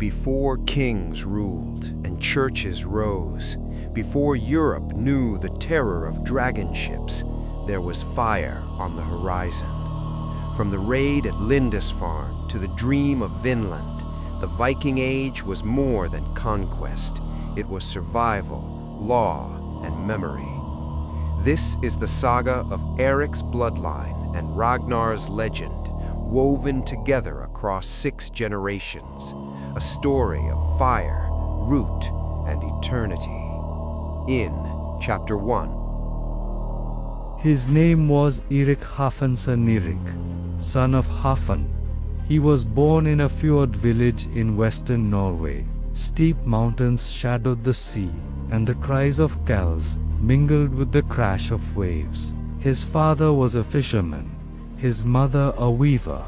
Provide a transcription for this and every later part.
Before kings ruled and churches rose, before Europe knew the terror of dragon ships, there was fire on the horizon. From the raid at Lindisfarne to the dream of Vinland, the Viking Age was more than conquest. It was survival, law, and memory. This is the saga of Eirik's bloodline and Ragnar's legend, woven together across 6 generations, a story of fire, root, and eternity. In Chapter 1. His name was Eirik Hrafnsson, son of Hrafn. He was born in a fjord village in western Norway. Steep mountains shadowed the sea, and the cries of cows mingled with the crash of waves. His father was a fisherman, his mother a weaver,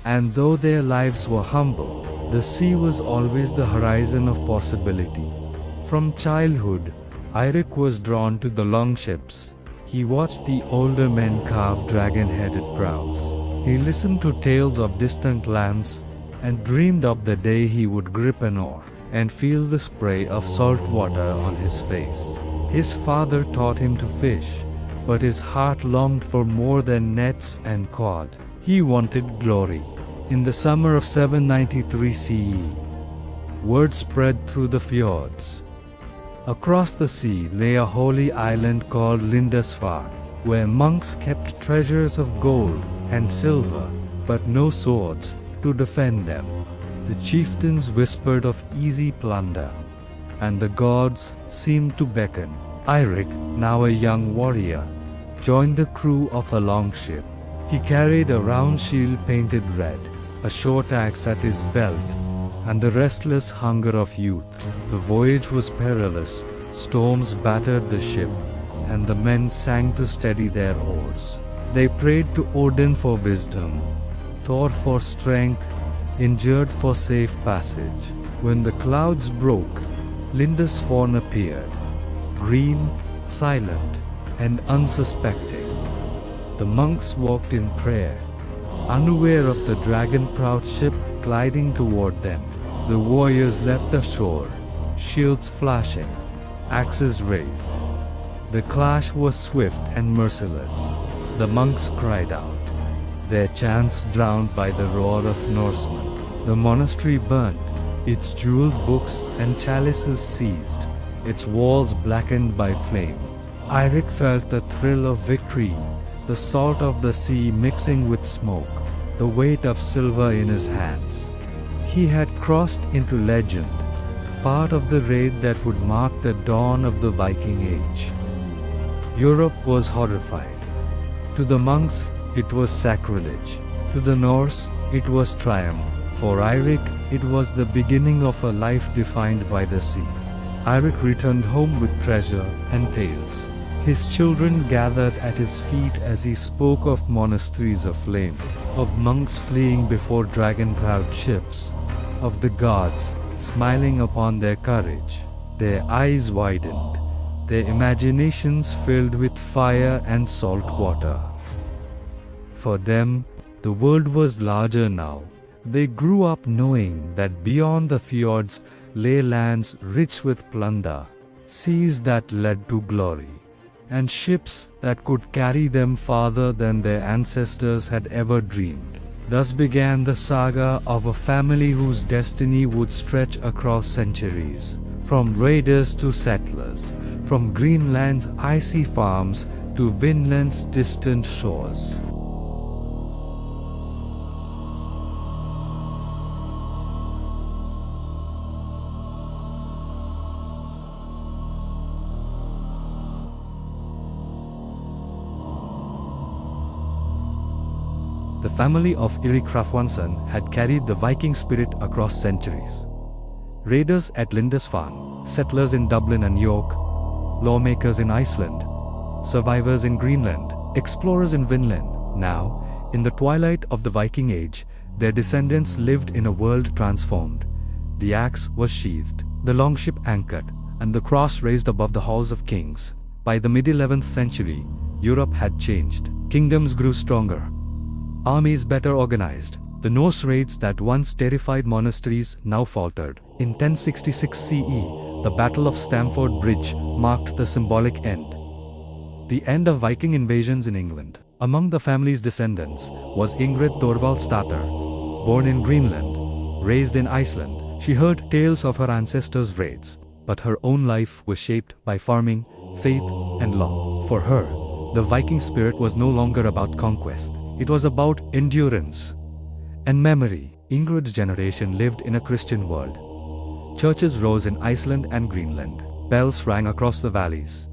and though their lives were humble, the sea was always the horizon of possibility. From childhood, Eirik was drawn to the longships. He watched the older men carve dragon-headed prows. He listened to tales of distant lands and dreamed of the day he would grip an oar and feel the spray of salt water on his face. His father taught him to fish, but his heart longed for more than nets and cod. He wanted glory. In the summer of 793 CE, word spread through the fjords. Across the sea lay a holy island called Lindisfarne, where monks kept treasures of gold and silver, but no swords to defend them. The chieftains whispered of easy plunder, and the gods seemed to beckon. Eirik, now a young warrior, joined the crew of a longship. He carried a round shield painted red, a short axe at his belt, and the restless hunger of youth. The voyage was perilous, storms battered the ship, and the men sang to steady their oars. They prayed to Odin for wisdom, Thor for strength, Ingrid for safe passage. When the clouds broke, Lindisfarne appeared, green, silent, and unsuspecting. The monks walked in prayer, unaware of the dragon-proud ship gliding toward them. The warriors leapt ashore, shields flashing, axes raised. The clash was swift and merciless. The monks cried out, their chants drowned by the roar of Norsemen. The monastery burned, its jeweled books and chalices seized, its walls blackened by flame. Eirik felt the thrill of victory, the salt of the sea mixing with smoke, the weight of silver in his hands. He had crossed into legend, part of the raid that would mark the dawn of the Viking Age. Europe was horrified. To the monks, it was sacrilege. To the Norse, it was triumph. For Eirik, it was the beginning of a life defined by the sea. Eirik returned home with treasure and tales. His children gathered at his feet as he spoke of monasteries aflame, of monks fleeing before dragon-proud ships, of the gods smiling upon their courage. Their eyes widened, their imaginations filled with fire and salt water. For them, the world was larger now. They grew up knowing that beyond the fjords lay lands rich with plunder, seas that led to glory, and ships that could carry them farther than their ancestors had ever dreamed. Thus began the saga of a family whose destiny would stretch across centuries, from raiders to settlers, from Greenland's icy farms to Vinland's distant shores. The family of Eirik Hrafnsson had carried the Viking spirit across centuries. Raiders at Lindisfarne, settlers in Dublin and York, lawmakers in Iceland, survivors in Greenland, explorers in Vinland. Now, in the twilight of the Viking Age, their descendants lived in a world transformed. The axe was sheathed, the longship anchored, and the cross raised above the halls of kings. By the mid-11th century, Europe had changed. Kingdoms grew stronger, armies better organized, The Norse raids that once terrified monasteries now faltered. In 1066 CE, the Battle of Stamford Bridge marked the symbolic end. The end of Viking invasions in England. Among the family's descendants was Ingrid Thorvald's daughter, born in Greenland, raised in Iceland. She heard tales of her ancestors' raids, but her own life was shaped by farming, faith, and law. For her, the Viking spirit was no longer about conquest. It was about endurance and memory. Ingrid's generation lived in a Christian world. Churches rose in Iceland and Greenland. Bells rang across the valleys.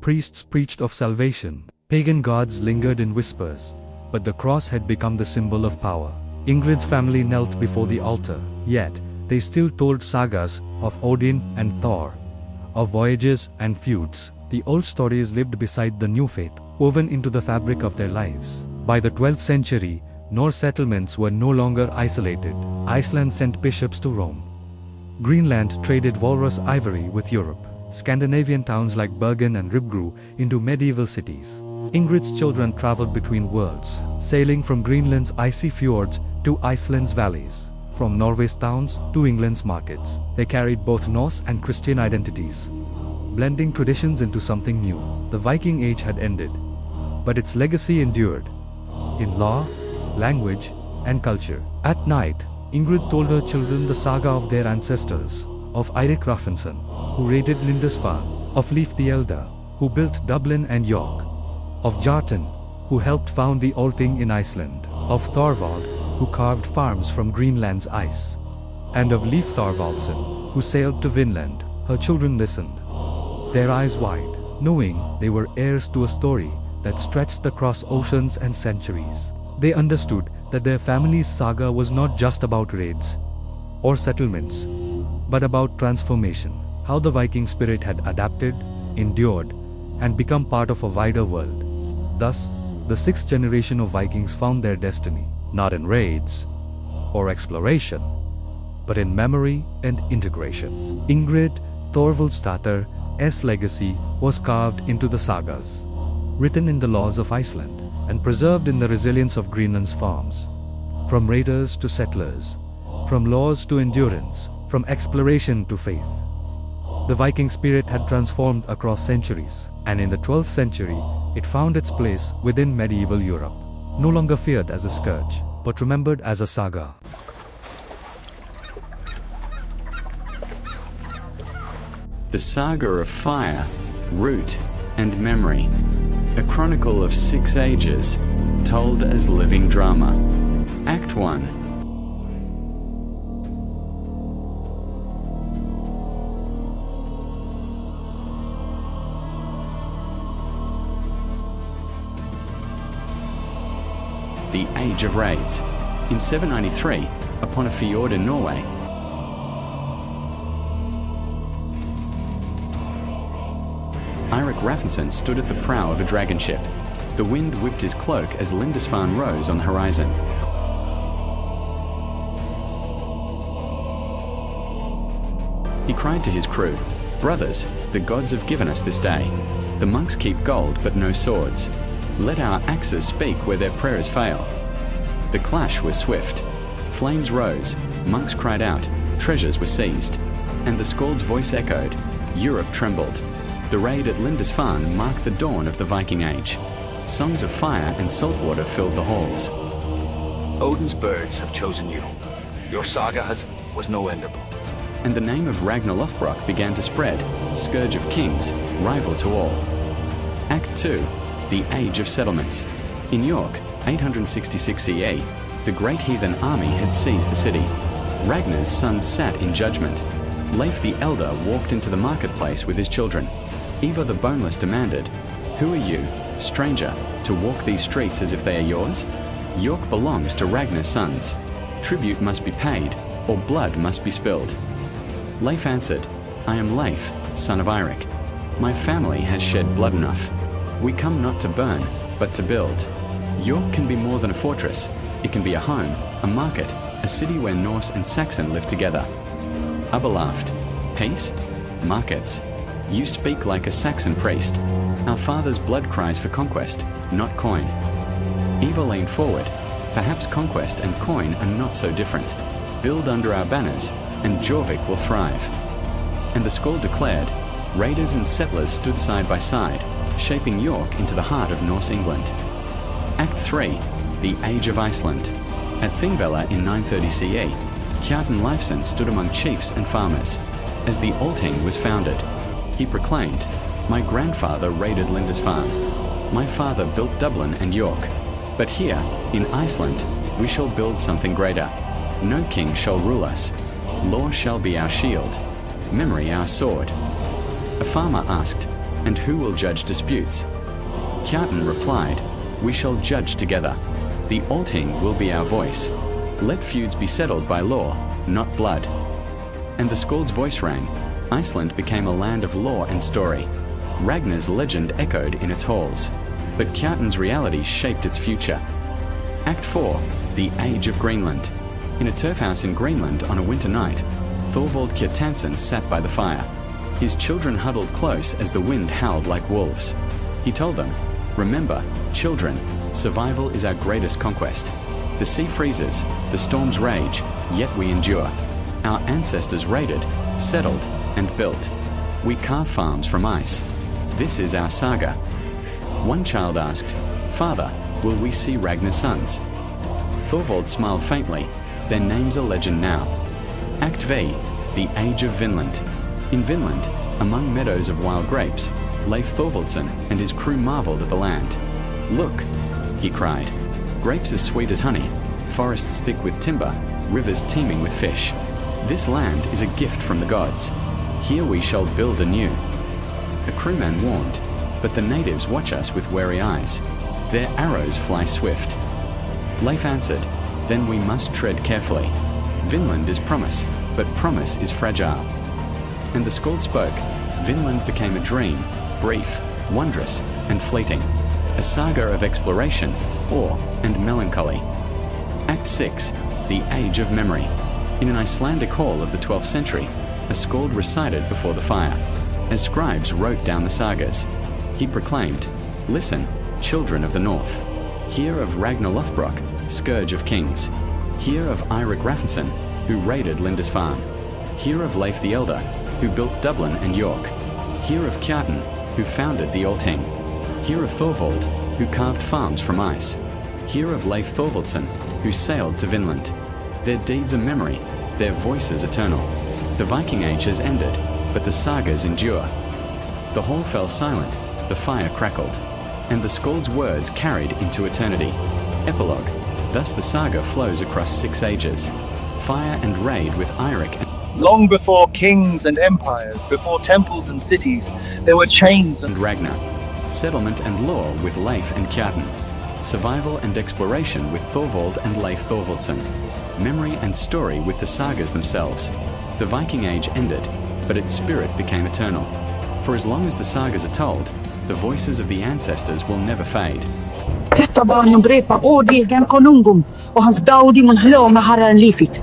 Priests preached of salvation. Pagan gods lingered in whispers. But the cross had become the symbol of power. Ingrid's family knelt before the altar, yet they still told sagas of Odin and Thor, of voyages and feuds. The old stories lived beside the new faith, woven into the fabric of their lives. By the 12th century, Norse settlements were no longer isolated. Iceland sent bishops to Rome. Greenland traded walrus ivory with Europe. Scandinavian towns like Bergen and Rib grew into medieval cities. Ingrid's children traveled between worlds, sailing from Greenland's icy fjords to Iceland's valleys, from Norway's towns to England's markets. They carried both Norse and Christian identities, blending traditions into something new. The Viking Age had ended, but its legacy endured, in law, language, and culture. At night, Ingrid told her children the saga of their ancestors, of Eirik Hrafnsson, who raided Lindisfarne, of Leif the Elder, who built Dublin and York, of Jartan, who helped found the Althing in Iceland, of Thorvald, who carved farms from Greenland's ice, and of Leif Thorvaldsson, who sailed to Vinland. Her children listened, their eyes wide, knowing they were heirs to a story that stretched across oceans and centuries. They understood that their family's saga was not just about raids or settlements, but about transformation, how the Viking spirit had adapted, endured, and become part of a wider world. Thus, the sixth generation of Vikings found their destiny, not in raids or exploration, but in memory and integration. Ingrid, Thorvald's daughter's legacy was carved into the sagas, written in the laws of Iceland, and preserved in the resilience of Greenland's farms. From raiders to settlers, from laws to endurance, from exploration to faith, the Viking spirit had transformed across centuries, and in the 12th century, it found its place within medieval Europe, no longer feared as a scourge, but remembered as a saga. The Saga of Fire, Root, and Memory, a chronicle of 6 ages, told as living drama. Act 1. The Age of Raids. In 793, upon a fjord in Norway, Eirik Hrafnsson stood at the prow of a dragon ship. The wind whipped his cloak as Lindisfarne rose on the horizon. He cried to his crew, "Brothers, the gods have given us this day. The monks keep gold but no swords. Let our axes speak where their prayers fail." The clash was swift. Flames rose, monks cried out, treasures were seized, and the Skald's voice echoed. Europe trembled. The raid at Lindisfarne marked the dawn of the Viking Age. Songs of fire and saltwater filled the halls. Odin's birds have chosen you. Your saga was no endable. And the name of Ragnar Lothbrok began to spread, scourge of kings, rival to all. Act 2. The Age of Settlements. In York, 866 CE, the great heathen army had seized the city. Ragnar's sons sat in judgment. Leif the Elder walked into the marketplace with his children. Eva the Boneless demanded, "Who are you, stranger, to walk these streets as if they are yours? York belongs to Ragnar's sons. Tribute must be paid, or blood must be spilled." Leif answered, "I am Leif, son of Eirik. My family has shed blood enough. We come not to burn, but to build. York can be more than a fortress. It can be a home, a market, a city where Norse and Saxon live together." Ubba laughed. "Peace? Markets? You speak like a Saxon priest. Our father's blood cries for conquest, not coin." Eva leaned forward. Perhaps conquest and coin are not so different. Build under our banners, and Jorvik will thrive. And the Skald declared, raiders and settlers stood side by side, shaping York into the heart of Norse England. Act 3, the Age of Iceland. At Thingvellir in 930 CE, Kjartan Leifsson stood among chiefs and farmers. As the Althing was founded, he proclaimed, my grandfather raided Lindisfarne. My father built Dublin and York. But here, in Iceland, we shall build something greater. No king shall rule us. Law shall be our shield, memory our sword. A farmer asked, and who will judge disputes? Kjartan replied, we shall judge together. The Althing will be our voice. Let feuds be settled by law, not blood. And the Skald's voice rang. Iceland became a land of law and story. Ragnar's legend echoed in its halls, but Kjartan's reality shaped its future. Act 4, the Age of Greenland. In a turf house in Greenland on a winter night, Thorvald Kjartansson sat by the fire. His children huddled close as the wind howled like wolves. He told them, remember, children, survival is our greatest conquest. The sea freezes, the storms rage, yet we endure. Our ancestors raided, settled, and built. We carve farms from ice. This is our saga. One child asked, Father, will we see Ragnar's sons? Thorvald smiled faintly. Their names are legend now. Act V, the Age of Vinland. In Vinland, among meadows of wild grapes, Leif Thorvaldsson and his crew marveled at the land. Look, he cried, grapes as sweet as honey, forests thick with timber, rivers teeming with fish. This land is a gift from the gods. Here we shall build anew. A crewman warned, but the natives watch us with wary eyes. Their arrows fly swift. Leif answered, then we must tread carefully. Vinland is promise, but promise is fragile. And the Skald spoke. Vinland became a dream, brief, wondrous, and fleeting. A saga of exploration, awe, and melancholy. Act 6, the Age of Memory. In an Icelandic hall of the 12th century, a Skald recited before the fire, as scribes wrote down the sagas. He proclaimed, listen, children of the north. Hear of Ragnar Lothbrok, scourge of kings. Hear of Eirik Hrafnsson, who raided Lindisfarne. Hear of Leif the Elder, who built Dublin and York. Hear of Kjartan, who founded the Althing. Hear of Thorvald, who carved farms from ice. Hear of Leif Thorvaldsson, who sailed to Vinland. Their deeds are memory, their voices eternal. The Viking Age has ended, but the sagas endure. The hall fell silent, the fire crackled, and the Skald's words carried into eternity. Epilogue. Thus the saga flows across 6 ages. Fire and raid with Eirik and Long before kings and empires, before temples and cities, there were chains and Ragnar. Settlement and law with Leif and Kjartan. Survival and exploration with Thorvald and Leif Thorvaldsson. Memory and story with the sagas themselves. The Viking Age ended, but its spirit became eternal. For as long as the sagas are told, the voices of the ancestors will never fade. Detta var en brepa ordegen konungum och hans daudimon hlo med herren Lifit.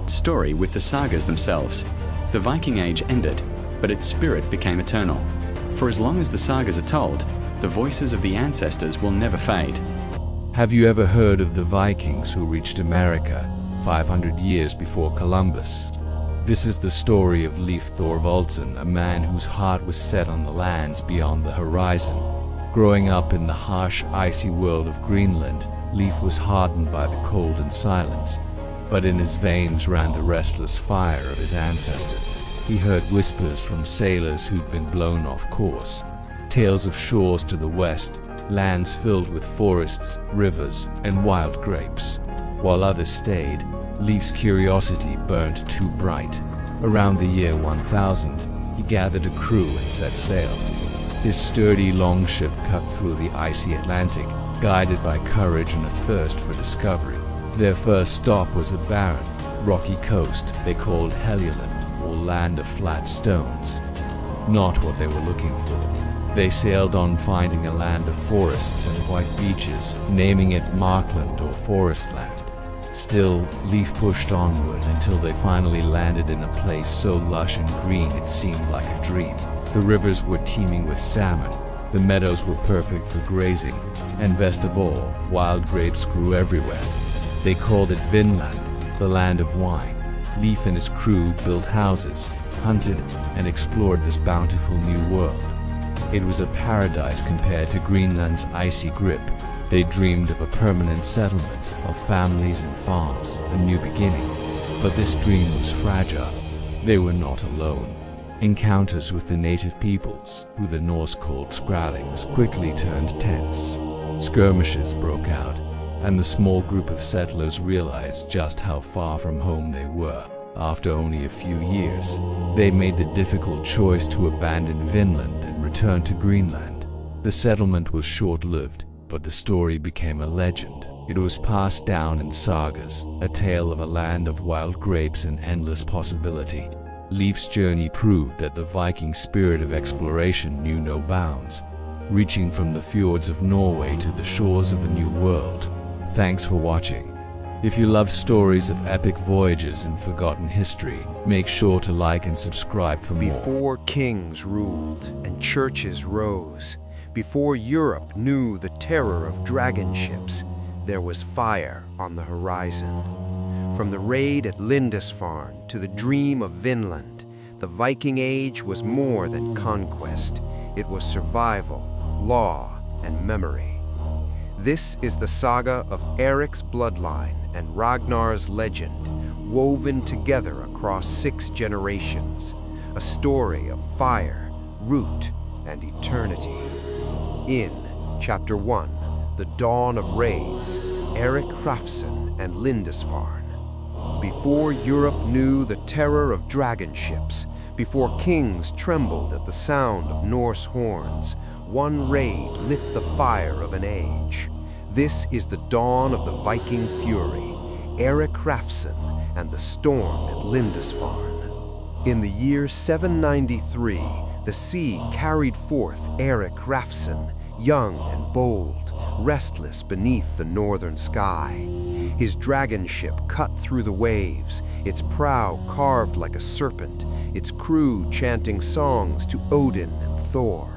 Story with the sagas themselves. The Viking Age ended, but its spirit became eternal. For as long as the sagas are told, the voices of the ancestors will never fade. Have you ever heard of the Vikings who reached America 500 years before Columbus? This is the story of Leif Thorvaldsson, a man whose heart was set on the lands beyond the horizon. Growing up in the harsh, icy world of Greenland, Leif was hardened by the cold and silence, but in his veins ran the restless fire of his ancestors. He heard whispers from sailors who'd been blown off course, tales of shores to the west, lands filled with forests, rivers, and wild grapes. While others stayed, Leif's curiosity burned too bright. Around the year 1000, he gathered a crew and set sail. His sturdy longship cut through the icy Atlantic, guided by courage and a thirst for discovery. Their first stop was a barren, rocky coast they called Helluland, or Land of Flat Stones. Not what they were looking for. They sailed on, finding a land of forests and white beaches, naming it Markland or Forestland. Still, Leif pushed onward until they finally landed in a place so lush and green it seemed like a dream. The rivers were teeming with salmon, the meadows were perfect for grazing, and best of all, wild grapes grew everywhere. They called it Vinland, the land of wine. Leif and his crew built houses, hunted, and explored this bountiful new world. It was a paradise compared to Greenland's icy grip. They dreamed of a permanent settlement, of families and farms, a new beginning. But this dream was fragile. They were not alone. Encounters with the native peoples, who the Norse called Skrallings, quickly turned tense. Skirmishes broke out, and the small group of settlers realized just how far from home they were. After only a few years, they made the difficult choice to abandon Vinland and return to Greenland. The settlement was short-lived, but the story became a legend. It was passed down in sagas, a tale of a land of wild grapes and endless possibility. Leif's journey proved that the Viking spirit of exploration knew no bounds, reaching from the fjords of Norway to the shores of a new world. Thanks for watching. If you love stories of epic voyages and forgotten history, make sure to like and subscribe for more. Before kings ruled and churches rose, before Europe knew the terror of dragon ships, there was fire on the horizon. From the raid at Lindisfarne to the dream of Vinland, the Viking Age was more than conquest. It was survival, law, and memory. This is the saga of Eirik's bloodline and Ragnar's legend, woven together across 6 generations, a story of fire, root, and eternity. In Chapter 1, The Dawn of Raids, Eirik Hrafnsson and Lindisfarne. Before Europe knew the terror of dragon ships, before kings trembled at the sound of Norse horns, one raid lit the fire of an age. This is the dawn of the Viking fury, Eirik Hrafnsson and the storm at Lindisfarne. In the year 793, the sea carried forth Eirik Hrafnsson, young and bold, restless beneath the northern sky. His dragon ship cut through the waves, its prow carved like a serpent, its crew chanting songs to Odin and Thor.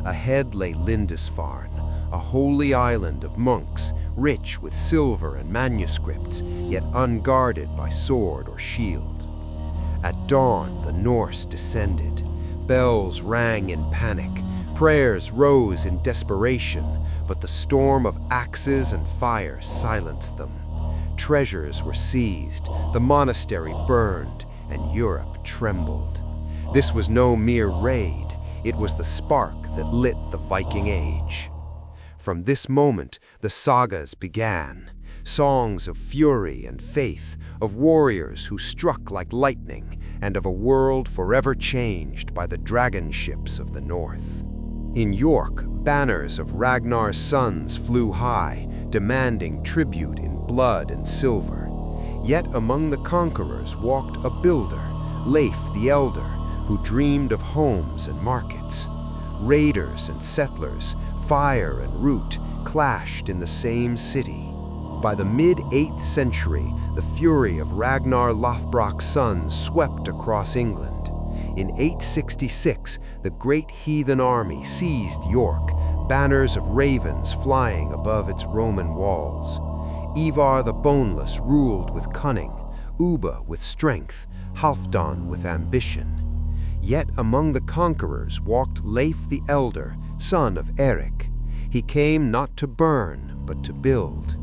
Ahead lay Lindisfarne, a holy island of monks, rich with silver and manuscripts, yet unguarded by sword or shield. At dawn, the Norse descended. Bells rang in panic, prayers rose in desperation, but the storm of axes and fire silenced them. Treasures were seized, the monastery burned, and Europe trembled. This was no mere raid, it was the spark that lit the Viking Age. From this moment, the sagas began. Songs of fury and faith, of warriors who struck like lightning, and of a world forever changed by the dragon ships of the north. In York, banners of Ragnar's sons flew high, demanding tribute in blood and silver. Yet among the conquerors walked a builder, Leif the Elder, who dreamed of homes and markets. Raiders and settlers, fire and root, clashed in the same city. By the mid-8th century, the fury of Ragnar Lothbrok's sons swept across England. In 866, the great heathen army seized York, banners of ravens flying above its Roman walls. Ivar the Boneless ruled with cunning, Ubba with strength, Halfdan with ambition. Yet among the conquerors walked Leif the Elder, son of Eirik. He came not to burn, but to build.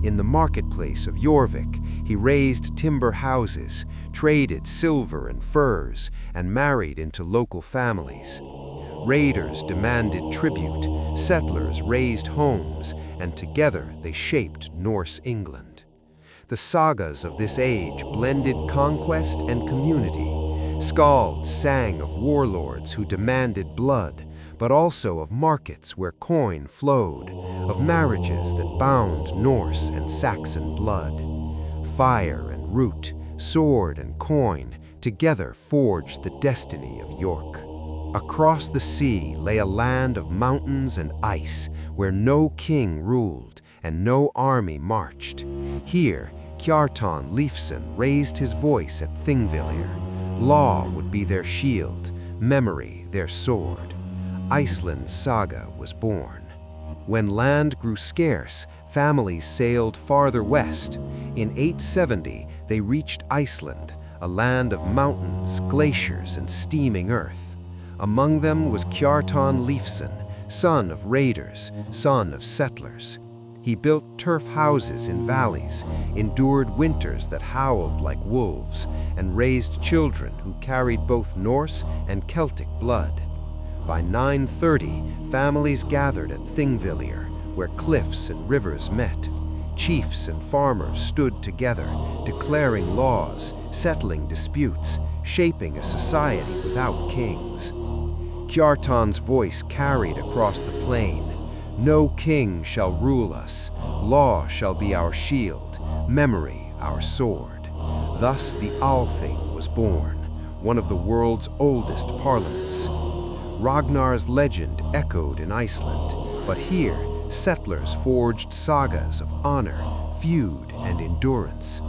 In the marketplace of Jorvik, he raised timber houses, traded silver and furs, and married into local families. Raiders demanded tribute, settlers raised homes, and together they shaped Norse England. The sagas of this age blended conquest and community. Skalds sang of warlords who demanded blood, but also of markets where coin flowed, of marriages that bound Norse and Saxon blood. Fire and root, sword and coin, together forged the destiny of York. Across the sea lay a land of mountains and ice, where no king ruled and no army marched. Here, Kjartan Leifsson raised his voice at Thingvellir. Law would be their shield, memory their sword. Iceland's saga was born. When land grew scarce, families sailed farther west. In 870, they reached Iceland, a land of mountains, glaciers, and steaming earth. Among them was Kjartan Leifsson, son of raiders, son of settlers. He built turf houses in valleys, endured winters that howled like wolves, and raised children who carried both Norse and Celtic blood. By 930, families gathered at Thingvellir, where cliffs and rivers met. Chiefs and farmers stood together, declaring laws, settling disputes, shaping a society without kings. Kjartan's voice carried across the plain. No king shall rule us. Law shall be our shield, memory our sword. Thus the Althing was born, one of the world's oldest parliaments. Ragnar's legend echoed in Iceland, but here settlers forged sagas of honor, feud, and endurance.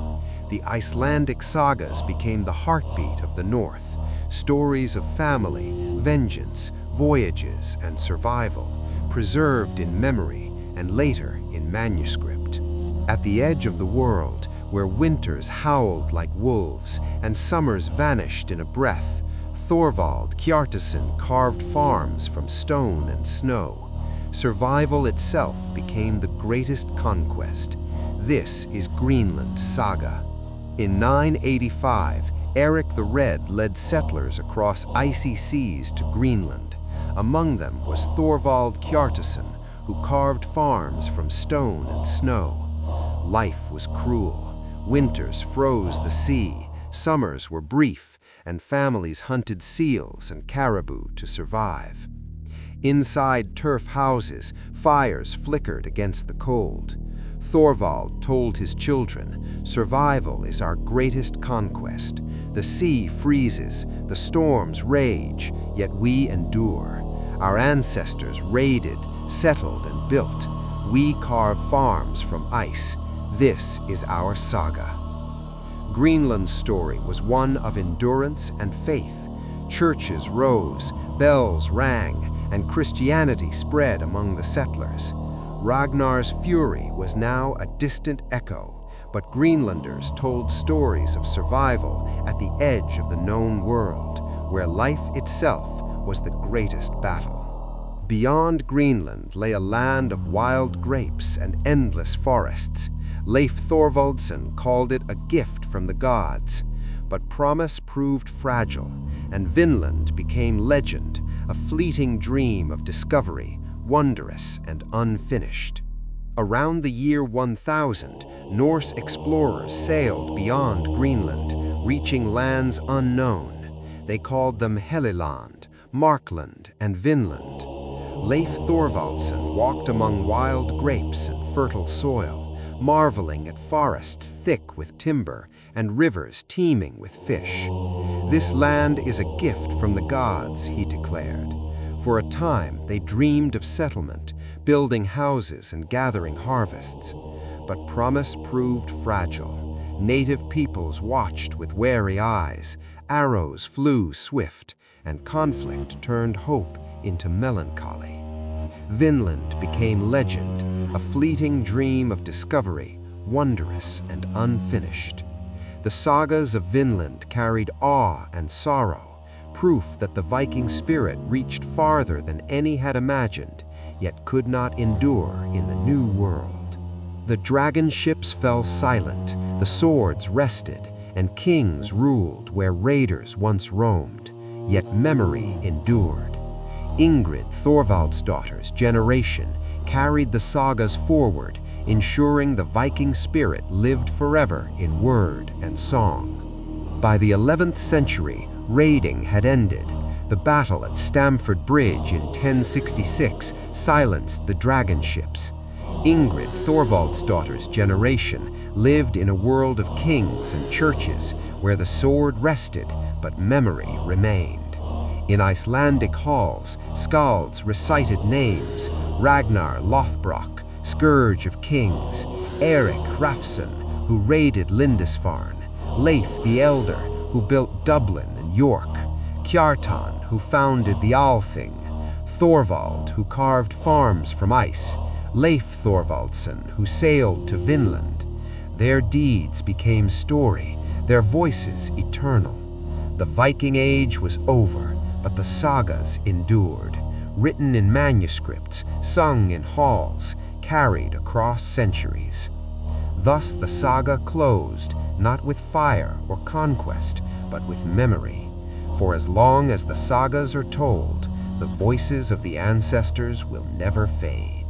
The Icelandic sagas became the heartbeat of the North, stories of family, vengeance, voyages, and survival, preserved in memory and later in manuscript. At the edge of the world, where winters howled like wolves and summers vanished in a breath, Thorvald Kjartason carved farms from stone and snow. Survival itself became the greatest conquest. This is Greenland saga. In 985, Eirik the Red led settlers across icy seas to Greenland. Among them was Thorvald Kjartason, who carved farms from stone and snow. Life was cruel. Winters froze the sea, summers were brief, and families hunted seals and caribou to survive. Inside turf houses, fires flickered against the cold. Thorvald told his children, "Survival is our greatest conquest. The sea freezes, the storms rage, yet we endure. Our ancestors raided, settled, and built. We carve farms from ice. This is our saga." Greenland's story was one of endurance and faith. Churches rose, bells rang, and Christianity spread among the settlers. Ragnar's fury was now a distant echo, but Greenlanders told stories of survival at the edge of the known world, where life itself was the greatest battle. Beyond Greenland lay a land of wild grapes and endless forests. Leif Thorvaldsson called it a gift from the gods, but promise proved fragile, and Vinland became legend, a fleeting dream of discovery, wondrous and unfinished. Around the year 1000, Norse explorers sailed beyond Greenland, reaching lands unknown. They called them Heliland, Markland, and Vinland. Leif Thorvaldsson walked among wild grapes and fertile soil, marveling at forests thick with timber and rivers teeming with fish. "This land is a gift from the gods," he declared. For a time, they dreamed of settlement, building houses and gathering harvests. But promise proved fragile. Native peoples watched with wary eyes, arrows flew swift, and conflict turned hope into melancholy. Vinland became legend, a fleeting dream of discovery, wondrous and unfinished. The sagas of Vinland carried awe and sorrow, proof that the Viking spirit reached farther than any had imagined, yet could not endure in the new world. The dragon ships fell silent, the swords rested, and kings ruled where raiders once roamed, yet memory endured. Ingrid, Thorvald's daughter's generation, carried the sagas forward, ensuring the Viking spirit lived forever in word and song. By the 11th century, raiding had ended. The battle at Stamford Bridge in 1066 silenced the dragon ships. Ingrid, Thorvald's daughter's generation, lived in a world of kings and churches where the sword rested, but memory remained. In Icelandic halls, skalds recited names: Ragnar Lothbrok, Scourge of Kings; Eirik Hrafnsson, who raided Lindisfarne; Leif the Elder, who built Dublin and York; Kjartan, who who founded the Althing, Thorvald, who carved farms from ice, Leif Thorvaldsson, who sailed to Vinland. Their deeds became story, their voices eternal. The Viking Age was over, but the sagas endured, written in manuscripts, sung in halls, carried across centuries. Thus the saga closed, not with fire or conquest, but with memory. For as long as the sagas are told, the voices of the ancestors will never fade.